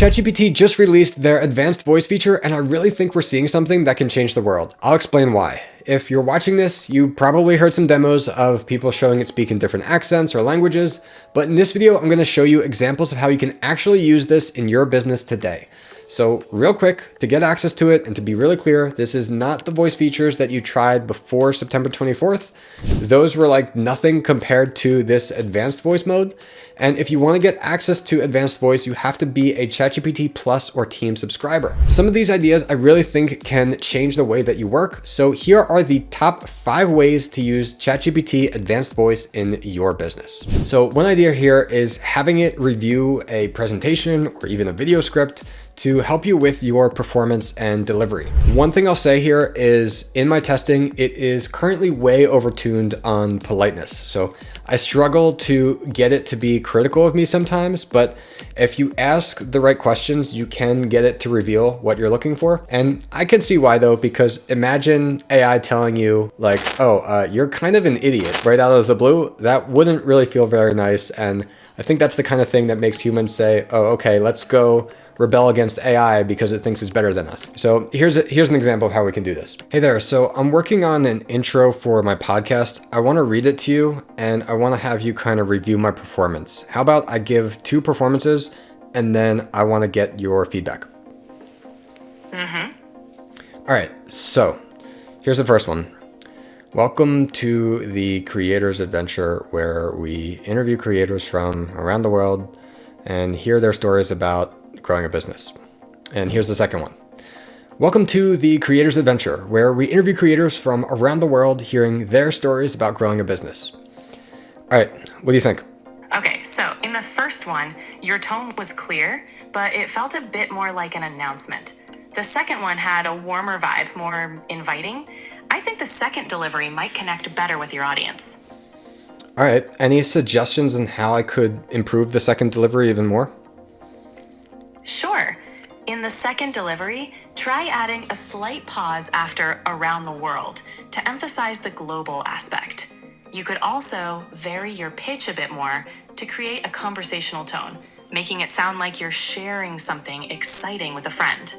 ChatGPT just released their advanced voice feature, and I really think we're seeing something that can change the world. I'll explain why. If you're watching this, you probably heard some demos of people showing it speak in different accents or languages, but in this video, I'm going to show you examples of how you can actually use this in your business today. So real quick, to get access to it and to be really clear, this is not the voice features that you tried before September 24th. Those were like nothing compared to this advanced voice mode. And if you want to get access to advanced voice, you have to be a ChatGPT Plus or Team subscriber. Some of these ideas I really think can change the way that you work. So here are the top 5 ways to use ChatGPT Advanced Voice in your business. So one idea here is having it review a presentation or even a video script to help you with your performance and delivery. One thing I'll say here is in my testing, it is currently way overtuned on politeness. So I struggle to get it to be critical of me sometimes, but if you ask the right questions, you can get it to reveal what you're looking for. And I can see why though, because imagine AI telling you like, oh, you're kind of an idiot right out of the blue. That wouldn't really feel very nice. And I think that's the kind of thing that makes humans say, oh, okay, let's go rebel against AI because it thinks it's better than us. So here's an example of how we can do this. Hey there, so I'm working on an intro for my podcast. I want to read it to you and I want to have you kind of review my performance. How about I give 2 performances and then I want to get your feedback. All right, so here's the first one. Welcome to the Creators Adventure, where we interview creators from around the world and hear their stories about growing a business. And here's the second one. Welcome to the Creators Adventure, where we interview creators from around the world hearing their stories about growing a business. All right, what do you think? Okay, so in the first one, your tone was clear, but it felt a bit more like an announcement. The second one had a warmer vibe, more inviting. I think the second delivery might connect better with your audience. All right, any suggestions on how I could improve the second delivery even more? Sure. In the second delivery, try adding a slight pause after around the world to emphasize the global aspect. You could also vary your pitch a bit more to create a conversational tone, making it sound like you're sharing something exciting with a friend.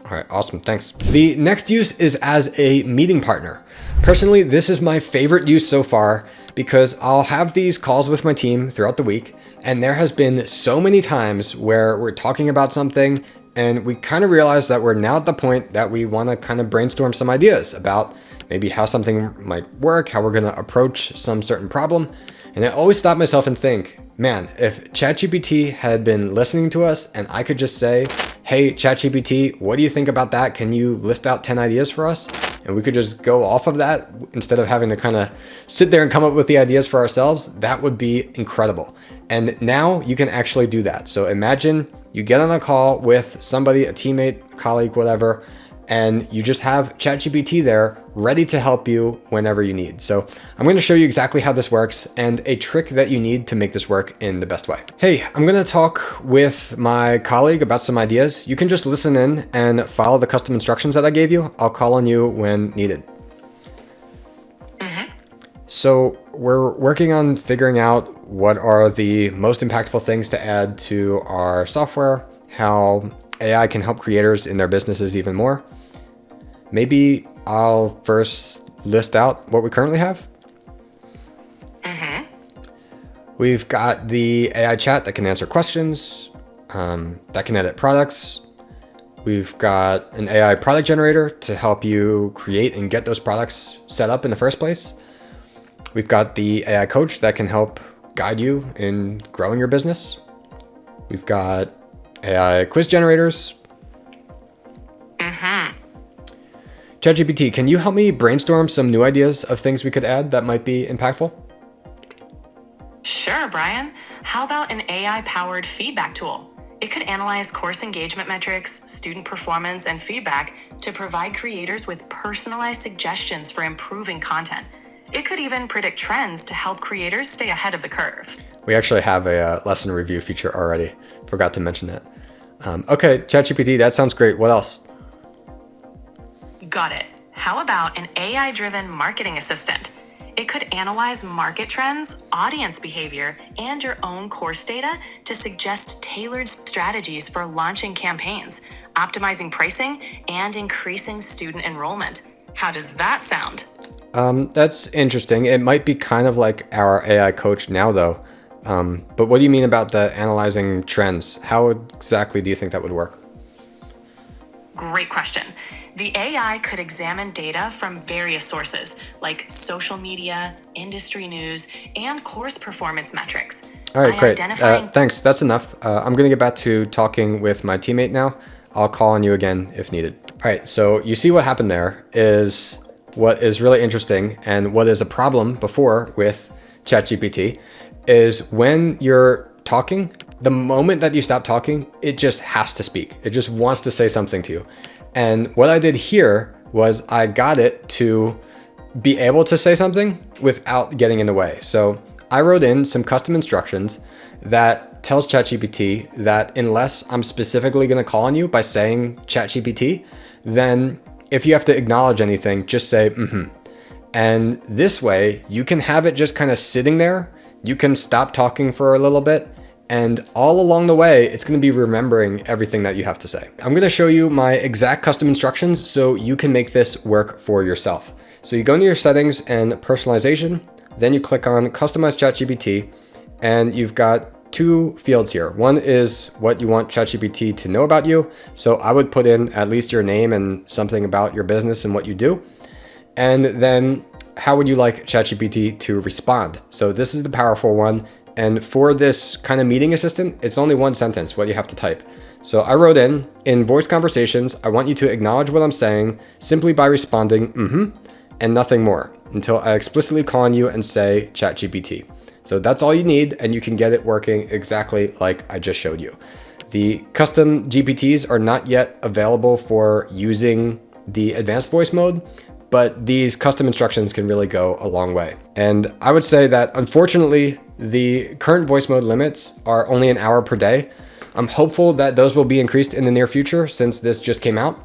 All right, awesome, thanks. The next use is as a meeting partner. Personally, this is my favorite use so far because I'll have these calls with my team throughout the week, and there has been so many times where we're talking about something and we kind of realize that we're now at the point that we want to kind of brainstorm some ideas about maybe how something might work, how we're going to approach some certain problem. And I always stop myself and think, man, if ChatGPT had been listening to us and I could just say, hey, ChatGPT, what do you think about that? Can you list out 10 ideas for us? And we could just go off of that instead of having to kind of sit there and come up with the ideas for ourselves. That would be incredible. And now you can actually do that. So imagine you get on a call with somebody, a teammate, a colleague, whatever, and you just have ChatGPT there ready to help you whenever you need. So I'm going to show you exactly how this works and a trick that you need to make this work in the best way. Hey, I'm going to talk with my colleague about some ideas. You can just listen in and follow the custom instructions that I gave you. I'll call on you when needed. So we're working on figuring out what are the most impactful things to add to our software, how AI can help creators in their businesses even more. Maybe I'll first list out what we currently have. We've got the AI chat that can answer questions, that can edit products. We've got an AI product generator to help you create and get those products set up in the first place. We've got the AI coach that can help guide you in growing your business. We've got AI quiz generators. ChatGPT, can you help me brainstorm some new ideas of things we could add that might be impactful? Sure, Brian. How about an AI-powered feedback tool? It could analyze course engagement metrics, student performance, and feedback to provide creators with personalized suggestions for improving content. It could even predict trends to help creators stay ahead of the curve. We actually have a lesson review feature already. Forgot to mention that. Okay, ChatGPT, that sounds great. What else? Got it. How about an AI-driven marketing assistant? It could analyze market trends, audience behavior, and your own course data to suggest tailored strategies for launching campaigns, optimizing pricing, and increasing student enrollment. How does that sound? That's interesting. It might be kind of like our AI coach now, though. But what do you mean about the analyzing trends? How exactly do you think that would work? Great question. The AI could examine data from various sources like social media, industry news, and course performance metrics. All right, By great. identifying Thanks. That's enough. I'm going to get back to talking with my teammate now. I'll call on you again if needed. All right, so you see what happened there is what is really interesting and what is a problem before with ChatGPT is when you're talking, the moment that you stop talking, it just has to speak. It just wants to say something to you. And what I did here was I got it to be able to say something without getting in the way. So I wrote in some custom instructions that tells ChatGPT that unless I'm specifically going to call on you by saying ChatGPT, then if you have to acknowledge anything, just say mm-hmm. And this way you can have it just kind of sitting there. You can stop talking for a little bit. And all along the way, it's going to be remembering everything that you have to say. I'm going to show you my exact custom instructions so you can make this work for yourself. So you go into your settings and personalization, then you click on customize ChatGPT, and you've got two fields here. One is what you want ChatGPT to know about you. So I would put in at least your name and something about your business and what you do. And then how would you like ChatGPT to respond? So this is the powerful one. And for this kind of meeting assistant, it's only one sentence, what you have to type. So I wrote in voice conversations, I want you to acknowledge what I'm saying simply by responding mm-hmm and nothing more until I explicitly call on you and say ChatGPT. So that's all you need, and you can get it working exactly like I just showed you. The custom GPTs are not yet available for using the advanced voice mode, but these custom instructions can really go a long way. And I would say that unfortunately, the current voice mode limits are only an hour per day. I'm hopeful that those will be increased in the near future since this just came out.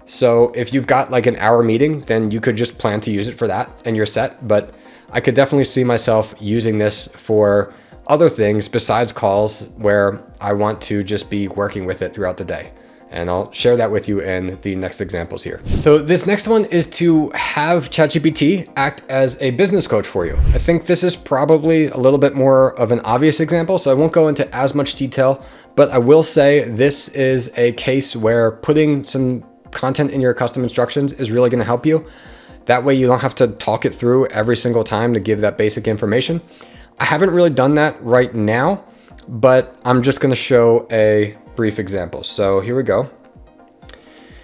So if you've got like an hour meeting, then you could just plan to use it for that and you're set. But I could definitely see myself using this for other things besides calls where I want to just be working with it throughout the day. And I'll share that with you in the next examples here. So this next one is to have ChatGPT act as a business coach for you. I think this is probably a little bit more of an obvious example, so I won't go into as much detail, but I will say this is a case where putting some content in your custom instructions is really gonna help you. That way you don't have to talk it through every single time to give that basic information. I haven't really done that right now, but I'm just gonna show a brief example. So here we go.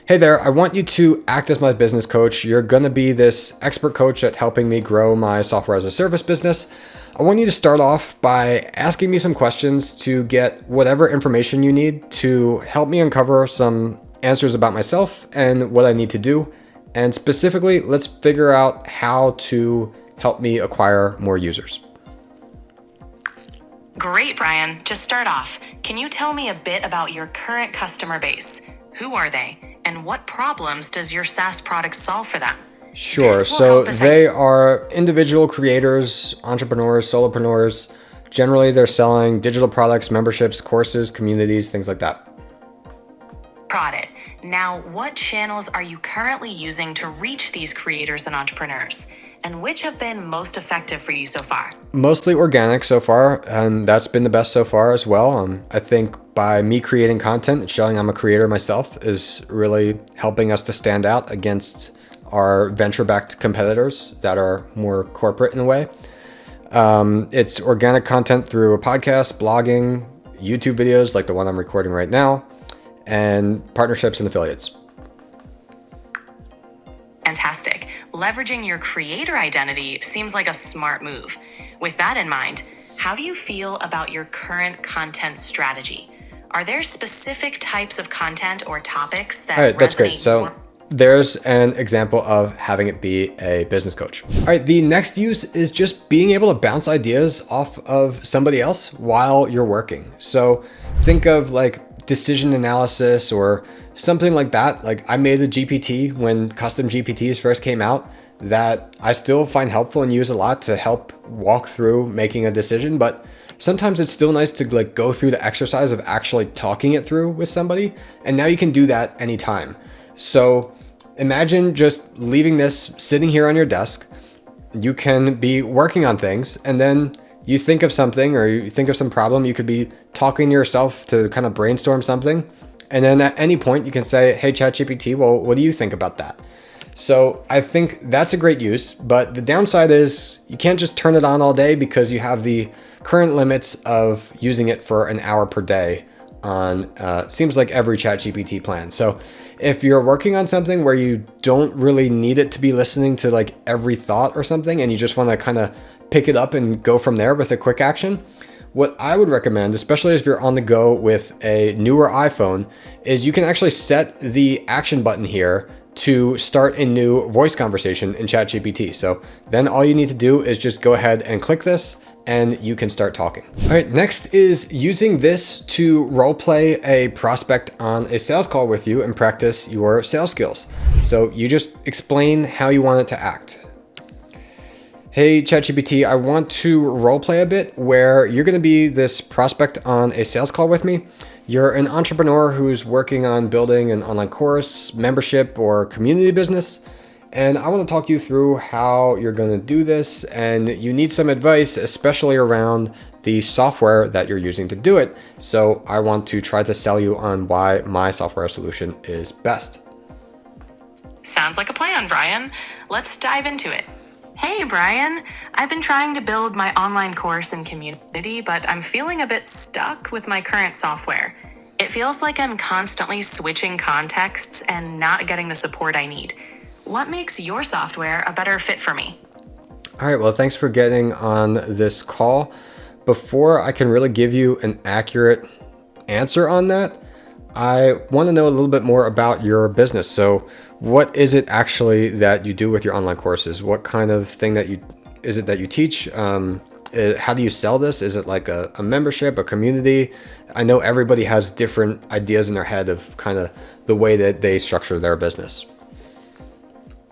Hey there, I want you to act as my business coach. You're gonna be this expert coach at helping me grow my software as a service business. I want you to start off by asking me some questions to get whatever information you need to help me uncover some answers about myself and what I need to do. And specifically, let's figure out how to help me acquire more users. Great, Brian. To start off, can you tell me a bit about your current customer base? Who are they? And what problems does your SaaS product solve for them? Sure. So they are individual creators, entrepreneurs, solopreneurs. Generally, they're selling digital products, memberships, courses, communities, things like that. Got it. Now, what channels are you currently using to reach these creators and entrepreneurs? And which have been most effective for you so far? Mostly organic so far, and that's been the best so far as well. I think by me creating content and showing I'm a creator myself is really helping us to stand out against our venture-backed competitors that are more corporate in a way. It's organic content through a podcast, blogging, YouTube videos like the one I'm recording right now, and partnerships and affiliates. Fantastic. Leveraging your creator identity seems like a smart move. With that in mind, how do you feel about your current content strategy? Are there specific types of content or topics that All right, that's great. resonate So more? there's an example of having it be a business coach. All right, the next use is just being able to bounce ideas off of somebody else while you're working. So think of like decision analysis or something like that. Like I made a GPT when custom GPTs first came out, that I still find helpful and use a lot to help walk through making a decision, but sometimes it's still nice to like go through the exercise of actually talking it through with somebody. And now you can do that anytime. So imagine just leaving this sitting here on your desk. You can be working on things, and then you think of something or you think of some problem. You could be talking to yourself to kind of brainstorm something. And then at any point you can say, hey, ChatGPT, well, what do you think about that? So I think that's a great use, but the downside is you can't just turn it on all day because you have the current limits of using it for an hour per day on seems like every ChatGPT plan. So if you're working on something where you don't really need it to be listening to like every thought or something, and you just want to kind of pick it up and go from there with a quick action, what I would recommend, especially if you're on the go with a newer iPhone, is you can actually set the action button here to start a new voice conversation in ChatGPT. So then all you need to do is just go ahead and click this and you can start talking. All right, next is using this to role play a prospect on a sales call with you and practice your sales skills. So you just explain how you want it to act. Hey ChatGPT, I want to role play a bit where you're gonna be this prospect on a sales call with me. You're an entrepreneur who's working on building an online course, membership, or community business. And I want to talk you through how you're going to do this. And you need some advice, especially around the software that you're using to do it. So I want to try to sell you on why my software solution is best. Sounds like a plan, Brian. Let's dive into it. Hey, Brian. I've been trying to build my online course and community, but I'm feeling a bit stuck with my current software. It feels like I'm constantly switching contexts and not getting the support I need. What makes your software a better fit for me? All right, well, thanks for getting on this call. Before I can really give you an accurate answer on that, I want to know a little bit more about your business. So what is it actually that you do with your online courses? What kind of thing is it that you teach? How do you sell this? Is it like a membership, a community? I know everybody has different ideas in their head of kind of the way that they structure their business.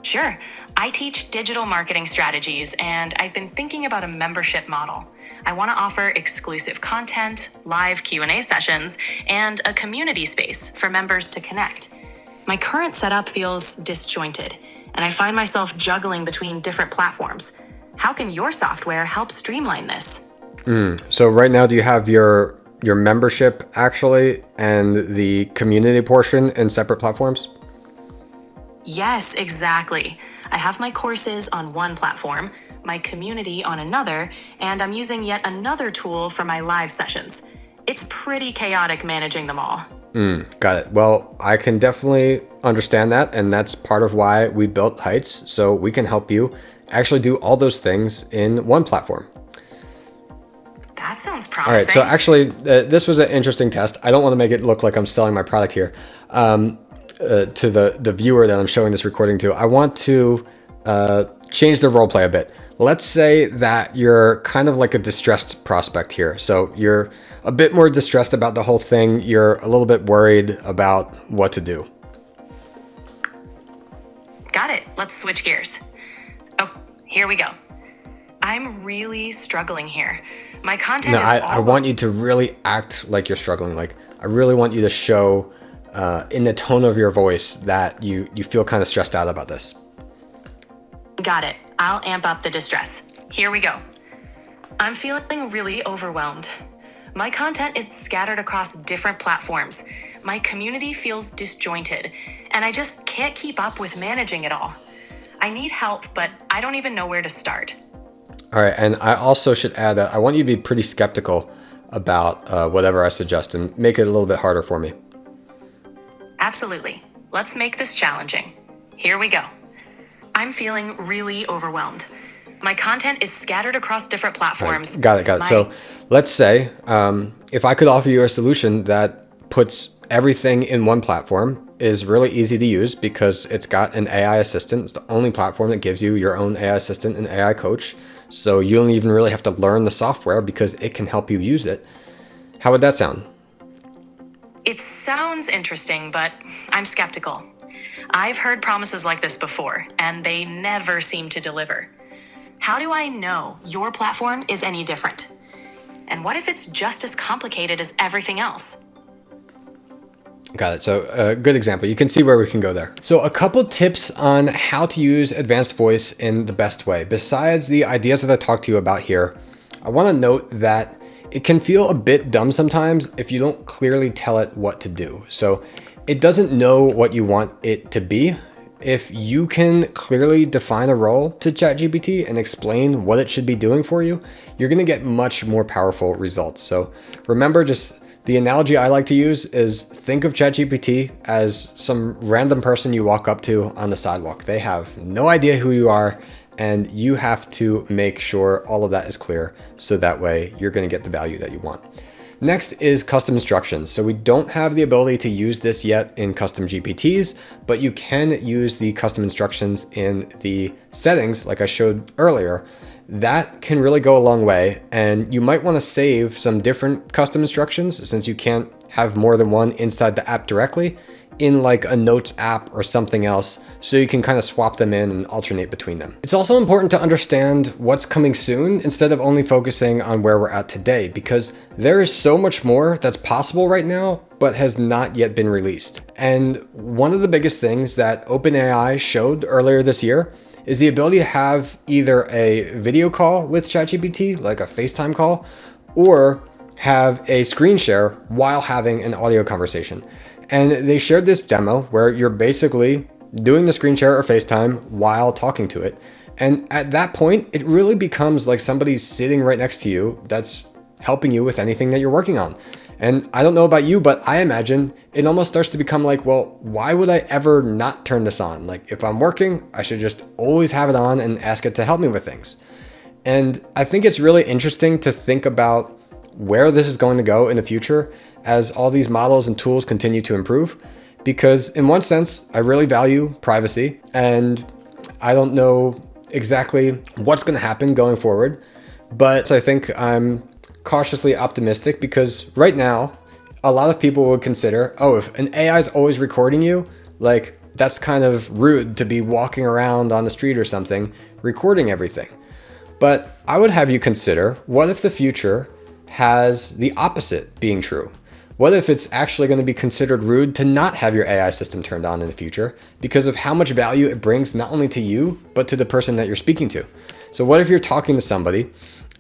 Sure. I teach digital marketing strategies, and I've been thinking about a membership model. I want to offer exclusive content, live Q&A sessions, and a community space for members to connect. My current setup feels disjointed, and I find myself juggling between different platforms. How can your software help streamline this? So right now, do you have your membership actually and the community portion in separate platforms? Yes, exactly. I have my courses on one platform, my community on another, and I'm using yet another tool for my live sessions. It's pretty chaotic managing them all. Got it. Well, I can definitely understand that, and that's part of why we built Heights, so we can help you actually do all those things in one platform. That sounds All promising. right, so actually, this was an interesting test. I don't want to make it look like I'm selling my product here. To the viewer that I'm showing this recording to, I want to change the role play a bit. Let's say that you're kind of like a distressed prospect here. So you're a bit more distressed about the whole thing. You're a little bit worried about what to do. Got it. Let's switch gears. Oh, here we go. I'm really struggling here. My content No, is I want you to really act like you're struggling. Like, I really want you to show in the tone of your voice that you feel kind of stressed out about this. Got it. I'll amp up the distress. Here we go. I'm feeling really overwhelmed. My content is scattered across different platforms. My community feels disjointed, and I just can't keep up with managing it all. I need help, but I don't even know where to start. All right, and I also should add that I want you to be pretty skeptical about whatever I suggest and make it a little bit harder for me. Absolutely. Let's make this challenging. Here we go. I'm feeling really overwhelmed. My content is scattered across different platforms. Got it. So let's say if I could offer you a solution that puts everything in one platform, is really easy to use because it's got an AI assistant. It's the only platform that gives you your own AI assistant and AI coach. So you don't even really have to learn the software because it can help you use it. How would that sound? It sounds interesting, but I'm skeptical. I've heard promises like this before, and they never seem to deliver. How do I know your platform is any different? And what if it's just as complicated as everything else? Got it. So a good example. You can see where we can go there. So a couple tips on how to use advanced voice in the best way. Besides the ideas that I talked to you about here, I want to note that it can feel a bit dumb sometimes if you don't clearly tell it what to do. So it doesn't know what you want it to be. If you can clearly define a role to ChatGPT and explain what it should be doing for you, you're going to get much more powerful results. So remember, just the analogy I like to use is think of ChatGPT as some random person you walk up to on the sidewalk. They have no idea who you are, and you have to make sure all of that is clear so that way you're going to get the value that you want. Next is custom instructions. So we don't have the ability to use this yet in custom GPTs, but you can use the custom instructions in the settings like I showed earlier. That can really go a long way, and you might want to save some different custom instructions since you can't have more than one inside the app directly in like a notes app or something else, so you can kind of swap them in and alternate between them. It's also important to understand what's coming soon instead of only focusing on where we're at today, because there is so much more that's possible right now but has not yet been released. And one of the biggest things that OpenAI showed earlier this year is the ability to have either a video call with ChatGPT, like a FaceTime call, or have a screen share while having an audio conversation. And they shared this demo where you're basically doing the screen share or FaceTime while talking to it. And at that point, it really becomes like somebody sitting right next to you that's helping you with anything that you're working on. And I don't know about you, but I imagine it almost starts to become like, well, why would I ever not turn this on? Like if I'm working, I should just always have it on and ask it to help me with things. And I think it's really interesting to think about where this is going to go in the future as all these models and tools continue to improve. Because in one sense, I really value privacy, and I don't know exactly what's going to happen going forward, but I think I'm cautiously optimistic because right now, a lot of people would consider, oh, if an AI is always recording you, like that's kind of rude to be walking around on the street or something, recording everything. But I would have you consider, what if the future has the opposite being true? What if it's actually going to be considered rude to not have your AI system turned on in the future because of how much value it brings not only to you, but to the person that you're speaking to? So what if you're talking to somebody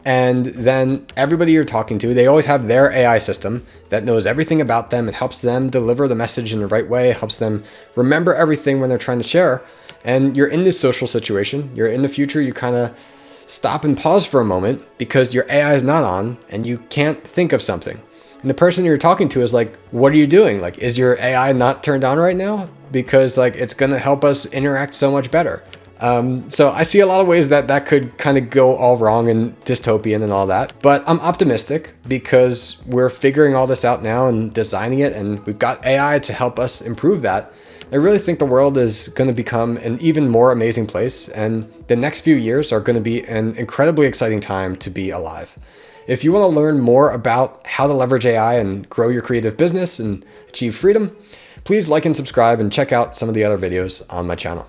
and then everybody you're talking to, they always have their AI system that knows everything about them. It helps them deliver the message in the right way. It helps them remember everything when they're trying to share. And you're in this social situation. You're in the future. You kind of stop and pause for a moment because your AI is not on and you can't think of something. And the person you're talking to is like, what are you doing? Like, is your AI not turned on right now? Because like, it's going to help us interact so much better. So I see a lot of ways that that could kind of go all wrong and dystopian and all that, but I'm optimistic because we're figuring all this out now and designing it, and we've got AI to help us improve that. I really think the world is going to become an even more amazing place, and the next few years are going to be an incredibly exciting time to be alive. If you want to learn more about how to leverage AI and grow your creative business and achieve freedom, please like and subscribe and check out some of the other videos on my channel.